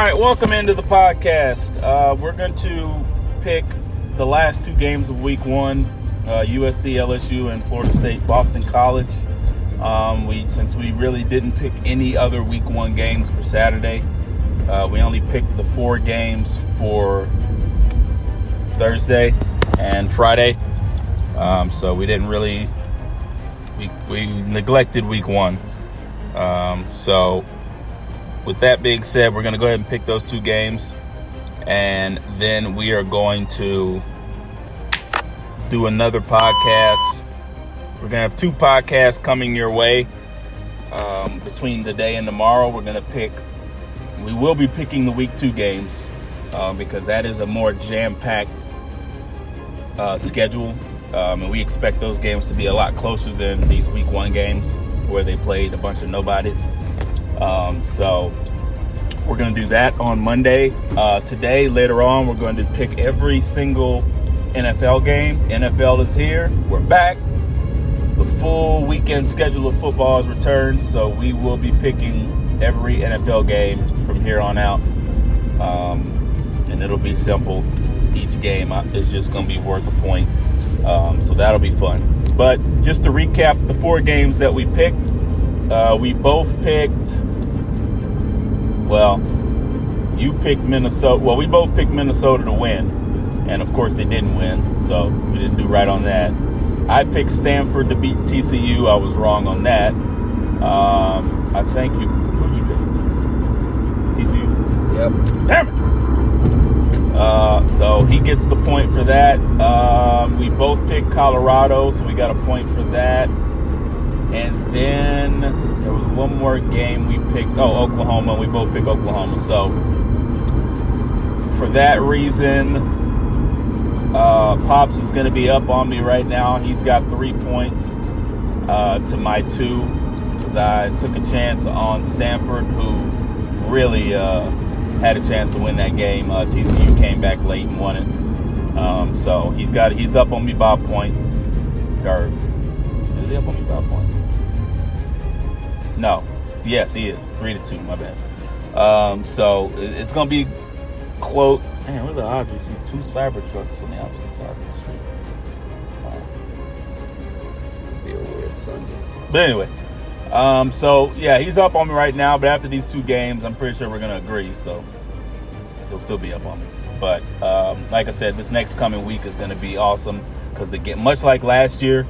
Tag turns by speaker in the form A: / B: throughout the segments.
A: right, welcome into the podcast. We're going to pick the last two games of Week 1, USC, LSU, and Florida State, Boston College. Since we really didn't pick any other Week 1 games for Saturday, we only picked the 4 games for Thursday and Friday. So we didn't really, we neglected Week 1. So with that being said, we're going to go ahead and pick those 2 games, and then we are going to do another podcast. We're going to have 2 podcasts coming your way between today and tomorrow. We will be picking the Week 2 games because that is a more jam-packed schedule, and we expect those games to be a lot closer than these Week 1 games where they played a bunch of nobodies. So we're going to do that on Monday. Today, later on, we're going to pick every single NFL game. NFL is here. We're back. The full weekend schedule of football has returned, so we will be picking every NFL game from here on out. And it'll be simple. Each game is just going to be worth a point. So that'll be fun. But just to recap the 4 games that we picked, we both picked, you picked Minnesota. Well, we both picked Minnesota to win. And, of course, they didn't win, so we didn't do right on that. I picked Stanford to beat TCU. I was wrong on that. Who'd you pick? TCU?
B: Yep.
A: Damn it! So he gets the point for that. We both picked Colorado, so we got a point for that. And then there was one more game we picked. Oklahoma. We both picked Oklahoma. So for that reason, Pops is going to be up on me right now. He's got 3 points to my 2 because I took a chance on Stanford, who really had a chance to win that game. TCU came back late and won it. So he's up on me by a point. Or is he up on me by a point? No. Yes, he is. 3-2. My bad. So it's going to be close. Man, what are the odds we see 2 Cybertrucks on the opposite sides of the street?
B: It's going to be a weird Sunday.
A: But anyway, so yeah, he's up on me right now. But after these 2 games, I'm pretty sure we're going to agree. So he'll still be up on me. But like I said, this next coming week is going to be awesome because much like last year,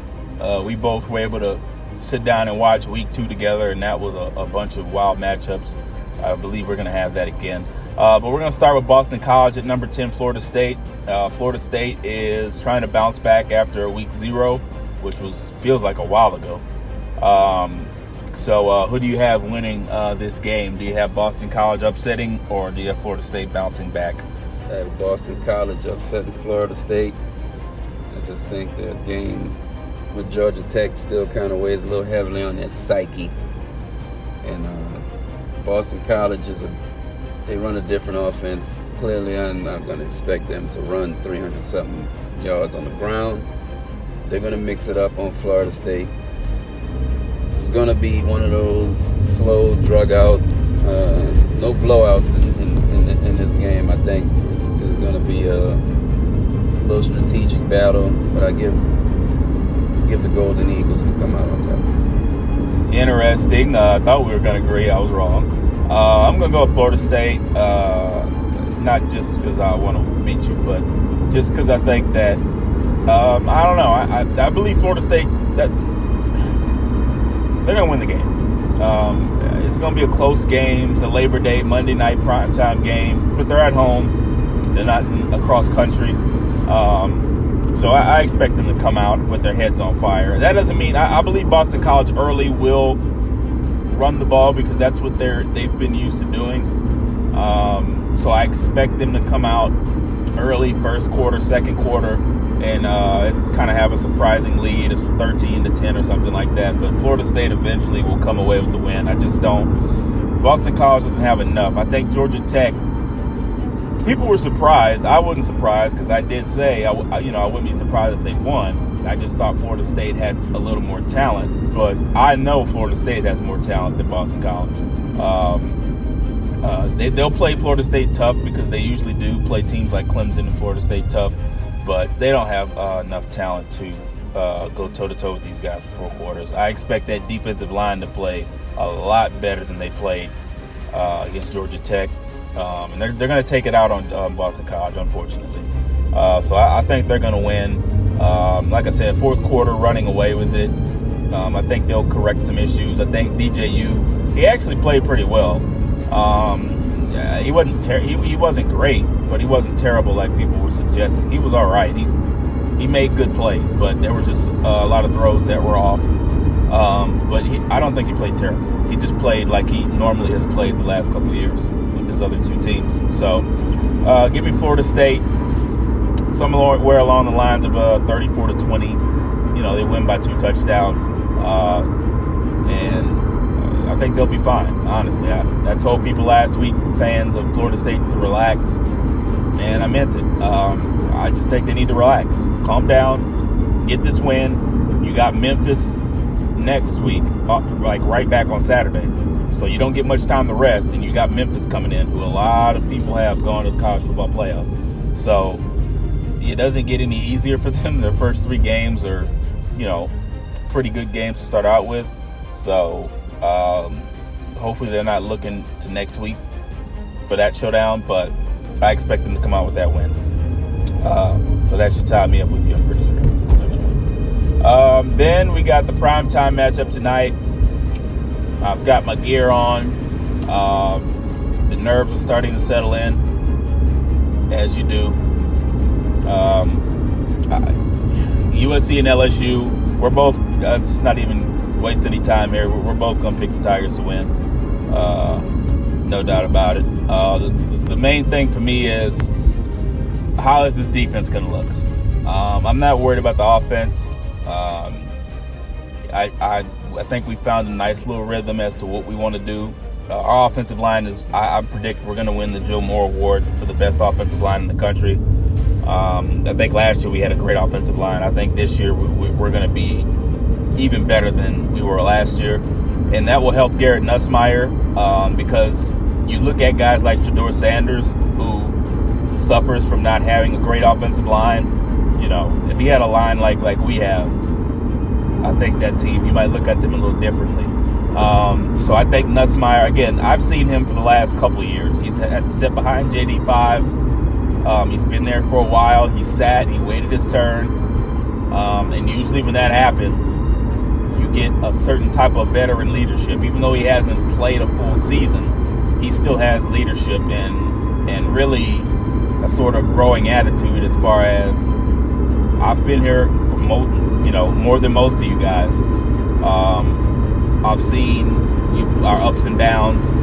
A: we both were able to sit down and watch Week 2 together, and that was a bunch of wild matchups. I believe we're going to have that again. But we're going to start with Boston College at number 10, Florida State. Florida State is trying to bounce back after Week 0, which feels like a while ago. So who do you have winning this game? Do you have Boston College upsetting, or do you have Florida State bouncing back?
B: I have Boston College upsetting Florida State. I just think that game with Georgia Tech still kind of weighs a little heavily on their psyche. And Boston College they run a different offense. Clearly, I'm not going to expect them to run 300-something yards on the ground. They're going to mix it up on Florida State. It's going to be one of those slow, drug-out, no blowouts in this game. I think it's going to be a little strategic battle, but I give the Golden Eagles to come out on top.
A: Interesting. I thought we were going to agree. I was wrong. I'm going to go with Florida State, not just because I want to beat you, but just because I think that, I don't know, I believe Florida State, that they're going to win the game. It's going to be a close game. It's a Labor Day, Monday night primetime game, but they're at home. They're not across country. So I expect them to come out with their heads on fire. That doesn't mean, I believe Boston College early will run the ball because that's what they've been used to doing. So I expect them to come out early, first quarter, second quarter, and kind of have a surprising lead of 13-10 or something like that. But Florida State eventually will come away with the win. I just don't. Boston College doesn't have enough. I think Georgia Tech, people were surprised. I wasn't surprised because I did say, I wouldn't be surprised if they won. I just thought Florida State had a little more talent. But I know Florida State has more talent than Boston College. They'll play Florida State tough because they usually do play teams like Clemson and Florida State tough, but they don't have enough talent to go toe-to-toe with these guys for 4 quarters. I expect that defensive line to play a lot better than they played against Georgia Tech, and they're going to take it out on Boston College, unfortunately. So I think they're going to win. Like I said, 4th quarter, running away with it. I think they'll correct some issues. I think DJU, he actually played pretty well. He wasn't great, but he wasn't terrible like people were suggesting. He was all right. He made good plays, but there were just a lot of throws that were off. But I don't think he played terrible. He just played like he normally has played the last couple of years with his other 2 teams. So give me Florida State somewhere along the lines of 34-20. You know, they win by 2 touchdowns. And I think they'll be fine, honestly. I told people last week, fans of Florida State, to relax, and I meant it. I just think they need to relax. Calm down, get this win. You got Memphis next week, like right back on Saturday. So you don't get much time to rest, and you got Memphis coming in, who a lot of people have gone to the college football playoff. So it doesn't get any easier for them. Their first 3 games are, pretty good games to start out with. So hopefully they're not looking to next week for that showdown, but I expect them to come out with that win. So that should tie me up with you, I'm pretty sure. Then we got the primetime matchup tonight. I've got my gear on. The nerves are starting to settle in, as you do. USC and LSU, we're both, let's not even waste any time here. We're both going to pick the Tigers to win. No doubt about it. The main thing for me is, how is this defense going to look? I'm not worried about the offense. I think we found a nice little rhythm as to what we want to do. Our offensive line is, I predict we're going to win the Joe Moore Award for the best offensive line in the country. I think last year we had a great offensive line. I think this year we're going to be even better than we were last year. And that will help Garrett Nussmeier because you look at guys like Shedeur Sanders, who suffers from not having a great offensive line. If he had a line like we have, I think that team, you might look at them a little differently. So I think Nussmeier, again, I've seen him for the last couple of years. He's had to sit behind JD5. He's been there for a while. He sat, he waited his turn. And usually when that happens, you get a certain type of veteran leadership. Even though he hasn't played a full season, he still has leadership and really a sort of growing attitude as far as, I've been here for more than most of you guys. I've seen our ups and downs,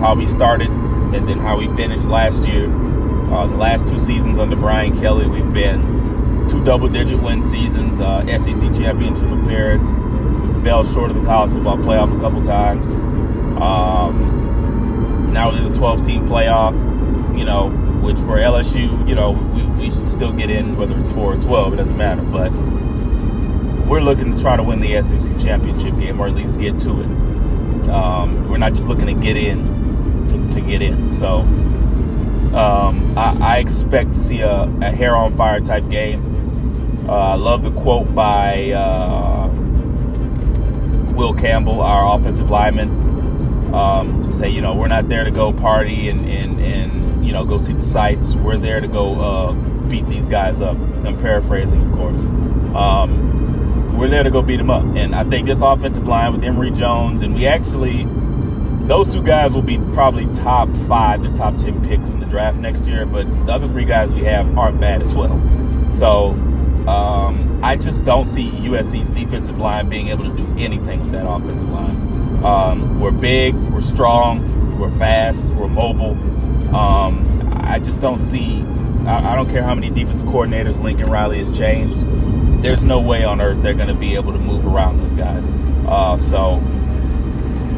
A: how we started and then how we finished last year. The last 2 seasons under Brian Kelly, we've been 2 double-digit win seasons, SEC championship appearance. We fell short of the college football playoff a couple times. Now there's a 12-team playoff, which for LSU, we should still get in, whether it's 4 or 12, it doesn't matter. But we're looking to try to win the SEC championship game, or at least get to it. We're not just looking to get in to get in. So I expect to see a hair on fire type game. I love the quote by Will Campbell, our offensive lineman, say, we're not there to go party and go see the sights. We're there to go beat these guys up. I'm paraphrasing, of course. We're there to go beat them up. And I think this offensive line with Emory Jones, and those 2 guys will be probably top 5 to top 10 picks in the draft next year, but the other 3 guys we have aren't bad as well. So I just don't see USC's defensive line being able to do anything with that offensive line. We're big, we're strong, we're fast, we're mobile. I just don't see, I don't care how many defensive coordinators Lincoln Riley has changed. There's no way on earth they're going to be able to move around those guys. So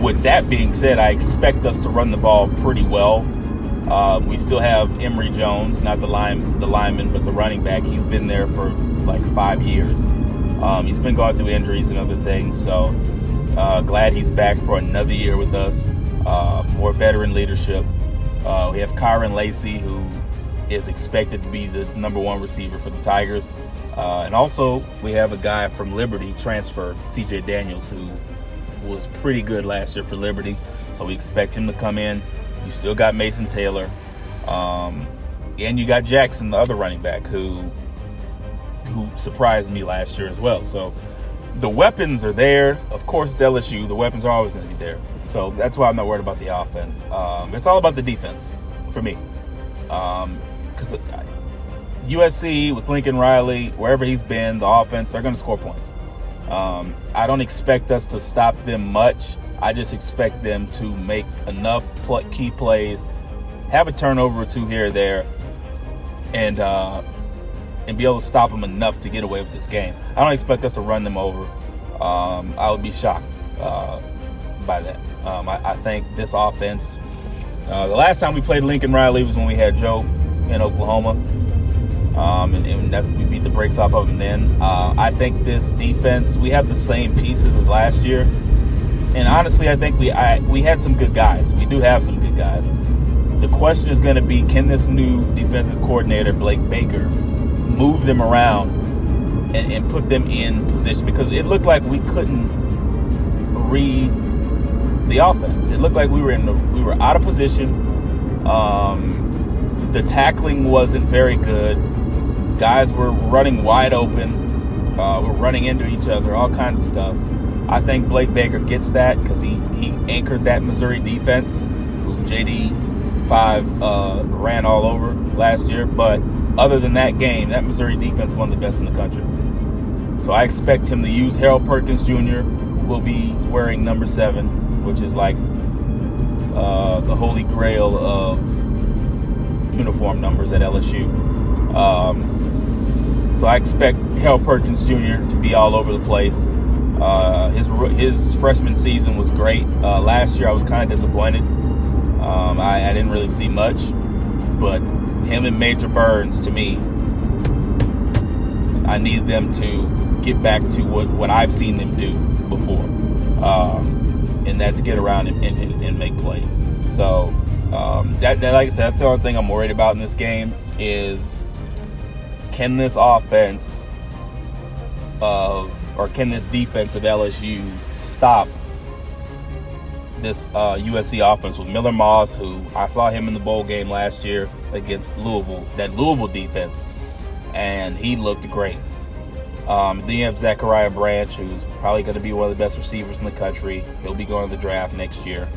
A: with that being said, I expect us to run the ball pretty well. We still have Emory Jones, not the lineman, but the running back. He's been there for like 5 years. He's been going through injuries and other things. So glad he's back for another year with us. more veteran leadership. We have Kyron Lacy, who is expected to be the number one receiver for the Tigers. And also, we have a guy from Liberty transfer, CJ Daniels, who was pretty good last year for Liberty. So we expect him to come in. You still got Mason Taylor. And you got Jackson, the other running back, who surprised me last year as well. So the weapons are there. Of course, it's LSU. The weapons are always going to be there. So that's why I'm not worried about the offense. It's all about the defense for me. Because USC with Lincoln Riley, wherever he's been, the offense, they're going to score points. I don't expect us to stop them much. I just expect them to make enough key plays, have a turnover or two here or there, and be able to stop them enough to get away with this game. I don't expect us to run them over. I would be shocked by that. I think this offense, the last time we played Lincoln Riley was when we had Joe in Oklahoma. And that's we beat the brakes off of them then. I think this defense, we have the same pieces as last year. And honestly, I think we had some good guys. We do have some good guys. The question is going to be, can this new defensive coordinator, Blake Baker, move them around and put them in position? Because it looked like we couldn't read the offense. It looked like we were out of position. The tackling wasn't very good. Guys were running wide open. We're running into each other, all kinds of stuff. I think Blake Baker gets that because he anchored that Missouri defense, who JD5 ran all over last year. But other than that game, that Missouri defense is one of the best in the country. So I expect him to use Harold Perkins Jr., who will be wearing number 7, which is like the holy grail of uniform numbers at LSU. So I expect Harold Perkins Jr. to be all over the place. His freshman season was great. Last year I was kind of disappointed. I didn't really see much, but him and Major Burns, to me, I need them to get back to what I've seen them do before, and that's get around and make plays. So that, like I said, that's the only thing I'm worried about in this game is, can this offense or can this defense of LSU stop this USC offense with Miller Moss, who I saw him in the bowl game last year against Louisville, that Louisville defense, and he looked great. Then you have Zachariah Branch, who's probably going to be one of the best receivers in the country. He'll be going to the draft next year.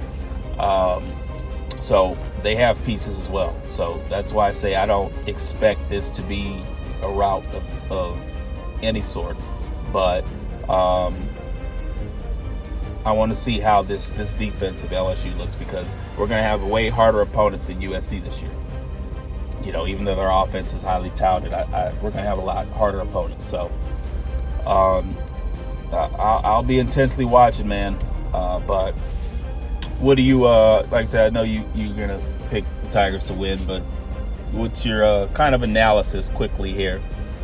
A: So they have pieces as well. So that's why I say I don't expect this to be a rout of any sort. But I want to see how this defense of LSU looks, because we're going to have way harder opponents than USC this year. You know, even though their offense is highly touted, we're going to have a lot harder opponents. So I'll be intensely watching, man. But what do you, like I said, I know you're going to pick the Tigers to win, but what's your kind of analysis quickly here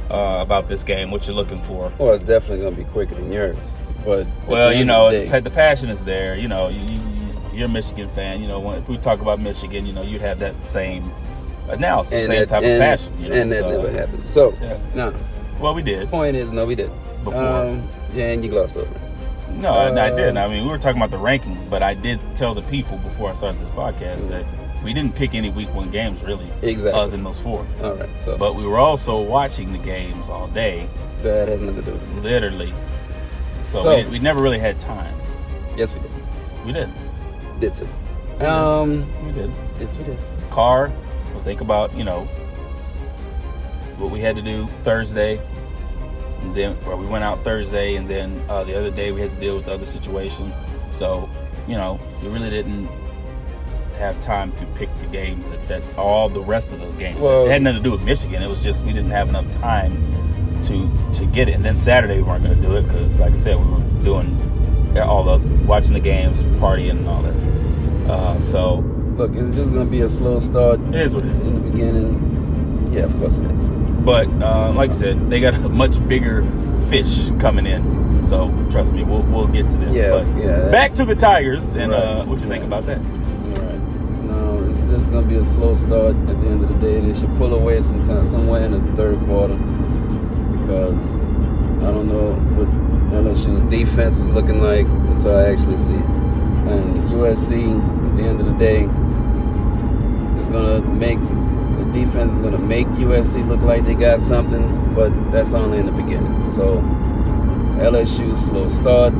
A: about this game, what you're looking for?
B: Well, it's definitely going to be quicker than yours. But
A: well, you know, the passion is there. You know, you're a Michigan fan. You know, when we talk about Michigan, you know, you have that same analysis, same type of passion. You know,
B: and that never happened. So,
A: yeah.
B: No.
A: Well, we did.
B: The point is, no, we didn't.
A: Before.
B: Yeah, and you glossed over it.
A: No, I didn't. I mean, we were talking about the rankings, but I did tell the people before I started this podcast that we didn't pick any week 1 games, really.
B: Exactly.
A: Other than those 4.
B: All right. So,
A: but we were also watching the games all day.
B: That has nothing to do with it.
A: Literally. So we never really had time.
B: Yes, we did.
A: We did.
B: Did too.
A: We did.
B: Yes, we did.
A: Car. We'll think about, you know, what we had to do Thursday. And then we went out Thursday, and then the other day we had to deal with the other situation. So, you know, we really didn't have time to pick the games that all the rest of those games. Well, it had nothing to do with Michigan. It was just we didn't have enough time to get it. And then Saturday we weren't going to do it because, like I said, we were doing watching the games, partying, and all that. So
B: look, it's just going to be a slow start.
A: It is what it is
B: in the beginning. Yeah, of course it is.
A: But like I said, they got a much bigger fish coming in. So trust me, we'll get to them.
B: Yeah.
A: Back to the Tigers, and
B: right,
A: what you think about that?
B: Right. No, it's just gonna be a slow start. At the end of the day, they should pull away somewhere in the third quarter, because I don't know what LSU's defense is looking like until I actually see it. And USC, at the end of the day, the defense is gonna make USC look like they got something, but that's only in the beginning. So LSU slow start,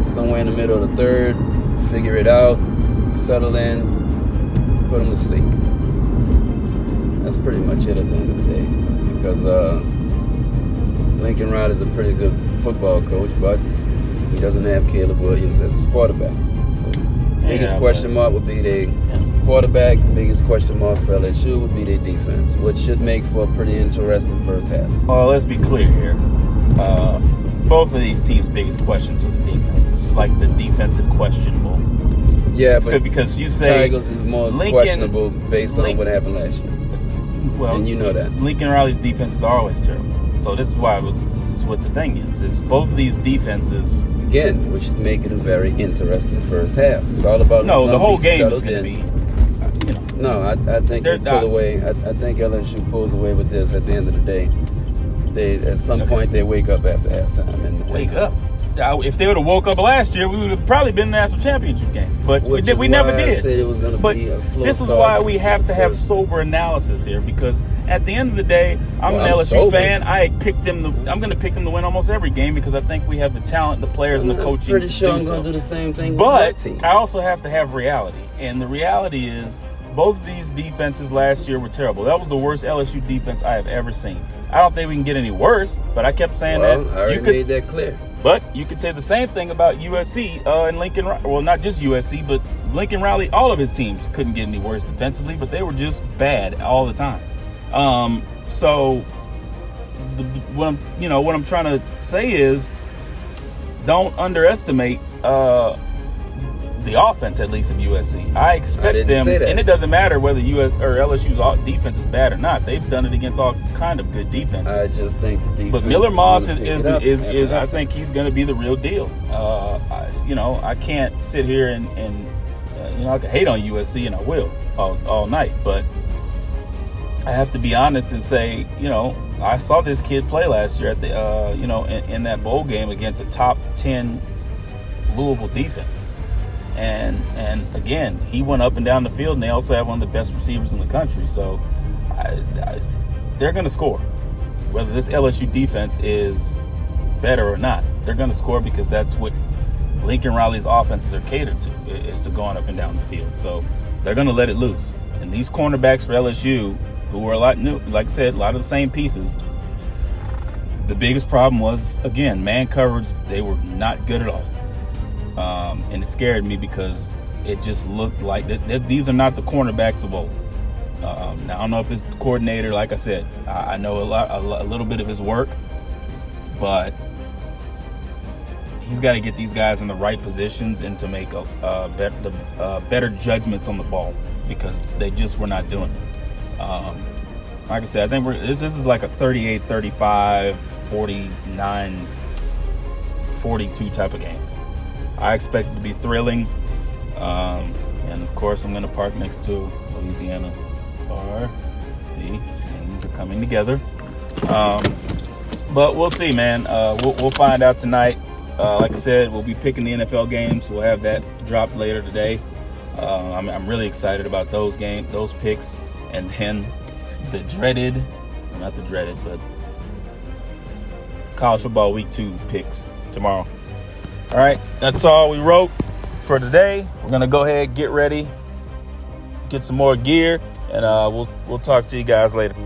B: somewhere in the middle of the third, figure it out, settle in, put them to sleep. That's pretty much it at the end of the day, because Lincoln Riley is a pretty good football coach, but he doesn't have Caleb Williams as his quarterback. So biggest question mark would be their quarterback. Biggest question mark for LSU would be their defense, which should make for a pretty interesting first half.
A: Well, let's be clear here. Both of these teams' biggest questions are the defense. This is like the defensive questionable.
B: Yeah, but
A: because you say
B: Tigers is more questionable based on what happened last year.
A: Well,
B: and you know that
A: Lincoln Riley's defenses are always terrible. So this is what the thing is both of these defenses,
B: again, which should make it a very interesting first half. It's all about
A: the whole game is going to be.
B: No, I think they pull away. I think LSU pulls away with this. At the end of the day, at some point they wake up after halftime and
A: wake up. If they would have woke up last year, we would have probably been in the national championship game. But we never did.
B: I said it was going to be a slow
A: This is why we have to have sober analysis here, because at the end of the day, I'm an LSU fan. I'm going to pick them to win almost every game, because I think we have the talent, the players, and the coaching.
B: I'm pretty sure I'm going to do the same thing.
A: But
B: with my team.
A: I also have to have reality, and the reality is both of these defenses last year were terrible. That was the worst LSU defense I have ever seen. I don't think we can get any worse, but I kept saying that.
B: I already made that clear.
A: But you could say the same thing about USC and Lincoln. Well, not just USC, but Lincoln Riley. All of his teams couldn't get any worse defensively, but they were just bad all the time. So, what I'm trying to say is, don't underestimate the offense, at least of USC. I expect them, and it doesn't matter whether US or LSU's defense is bad or not. They've done it against all kind of good defenses.
B: I just think the defense.
A: But Miller Moss is I think he's going to be the real deal. I can't sit here and I can hate on USC, and I will all night, but I have to be honest and say, I saw this kid play last year at the in that bowl game against a top 10 Louisville defense. And again, he went up and down the field, and they also have one of the best receivers in the country. So they're going to score. Whether this LSU defense is better or not, they're going to score, because that's what Lincoln Riley's offenses are catered to, is to going up and down the field. So they're going to let it loose. And these cornerbacks for LSU, who were a lot new, like I said, a lot of the same pieces, the biggest problem was, again, man coverage. They were not good at all. And it scared me, because it just looked like these are not the cornerbacks of old. Now, I don't know if this coordinator, like I said, I know a little bit of his work, but he's got to get these guys in the right positions and to make better judgments on the ball, because they just were not doing it. Like I said, I think this is like a 38-35, 49-42 type of game. I expect it to be thrilling, and of course I'm going to park next to Louisiana bar. See, things are coming together, but we'll see, man. We'll find out tonight. Like I said, we'll be picking the NFL games. We'll have that dropped later today. I'm really excited about those picks, and then not the dreaded, but college football week 2 picks tomorrow. All right, that's all we wrote for today. We're gonna go ahead, get ready, get some more gear, and we'll talk to you guys later.